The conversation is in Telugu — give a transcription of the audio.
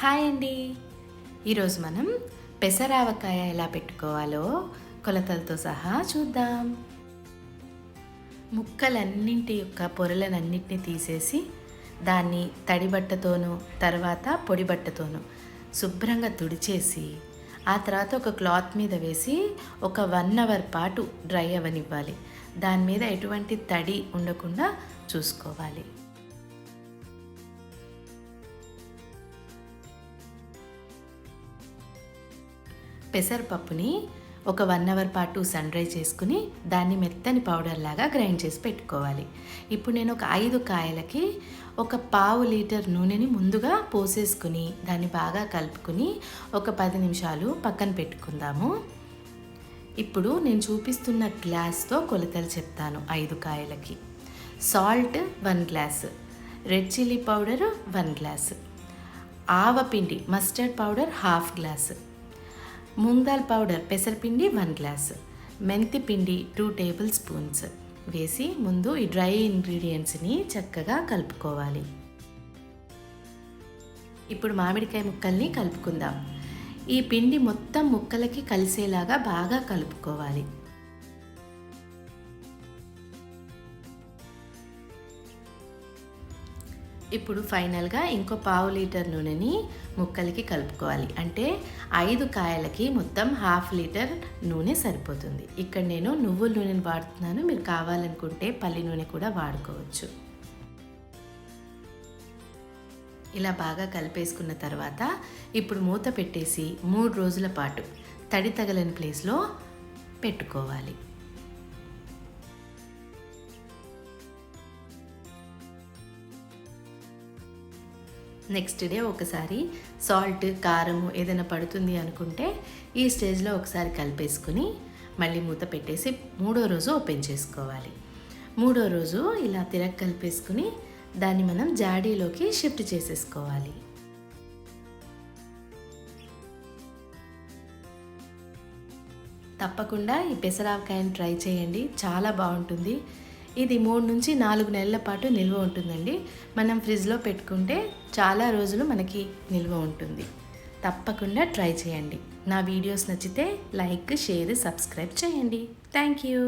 హాయ్ అండి. ఈరోజు మనం పెసరావకాయ ఎలా పెట్టుకోవాలో కొలతలతో సహా చూద్దాం. ముక్కలన్నింటి యొక్క పొరలన్నింటినీ తీసేసి దాన్ని తడి బట్టతోనూ తర్వాత పొడి బట్టతోనూ శుభ్రంగా తుడిచేసి ఆ తర్వాత ఒక క్లాత్ మీద వేసి ఒక 1 అవర్ పాటు డ్రై అవ్వనివ్వాలి. దాని మీద ఎటువంటి తడి ఉండకుండా చూసుకోవాలి. పెసరపప్పుని ఒక 1 అవర్ పాటు సన్ డ్రై చేసుకుని దాన్ని మెత్తని పౌడర్ లాగా గ్రైండ్ చేసి పెట్టుకోవాలి. ఇప్పుడు నేను ఒక 5 కాయలకి ఒక 1/2 లీటర్ నూనెని ముందుగా పోసేసుకుని దాన్ని బాగా కలుపుకుని ఒక 10 నిమిషాలు పక్కన పెట్టుకుందాము. ఇప్పుడు నేను చూపిస్తున్న గ్లాస్తో కొలతలు చెప్తాను. 5 కాయలకి salt 1 glass, red chilli powder 1 glass, ఆవపిండి mustard powder 1/2 glass, moong dal powder పెసరపిండి 1 గ్లాస్, మెంతి పిండి 2 టేబుల్ స్పూన్స్ వేసి ముందు ఈ డ్రై ఇంగ్రీడియంట్స్ని చక్కగా కలుపుకోవాలి. ఇప్పుడు మామిడికాయ ముక్కల్ని కలుపుకుందాం. ఈ పిండి మొత్తం ముక్కలకి కలిసేలాగా బాగా కలుపుకోవాలి. ఇప్పుడు ఫైనల్గా ఇంకో 1/2 లీటర్ నూనెని ముక్కలకి కలుపుకోవాలి. అంటే 5 కాయలకి మొత్తం 1/2 లీటర్ నూనె సరిపోతుంది. ఇక్కడ నేను నువ్వుల నూనెని వాడుతున్నాను. మీరు కావాలనుకుంటే పల్లి నూనె కూడా వాడుకోవచ్చు. ఇలా బాగా కలిపేసుకున్న తర్వాత ఇప్పుడు మూత పెట్టేసి 3 రోజుల పాటు తడి తగలని ప్లేస్లో పెట్టుకోవాలి. నెక్స్ట్ డే ఒకసారి సాల్ట్ కారం ఏదైనా పడుతుంది అనుకుంటే ఈ స్టేజ్లో ఒకసారి కలిపేసుకుని మళ్ళీ మూత పెట్టేసి 3వ రోజు ఓపెన్ చేసుకోవాలి. 3వ రోజు ఇలా కలిపేసుకుని దాన్ని మనం జాడీలోకి షిఫ్ట్ చేసేసుకోవాలి. తప్పకుండా ఈ పెసరావకాయని ట్రై చేయండి. చాలా బాగుంటుంది. ఇది 3 నుంచి 4 నెలల పాటు నిల్వ ఉంటుందండి. మనం ఫ్రిడ్జ్లో పెట్టుకుంటే చాలా రోజులు మనకి నిల్వ ఉంటుంది. తప్పకుండా ట్రై చేయండి. నా వీడియోస్ నచ్చితే లైక్, షేర్, సబ్స్క్రైబ్ చేయండి. Thank you.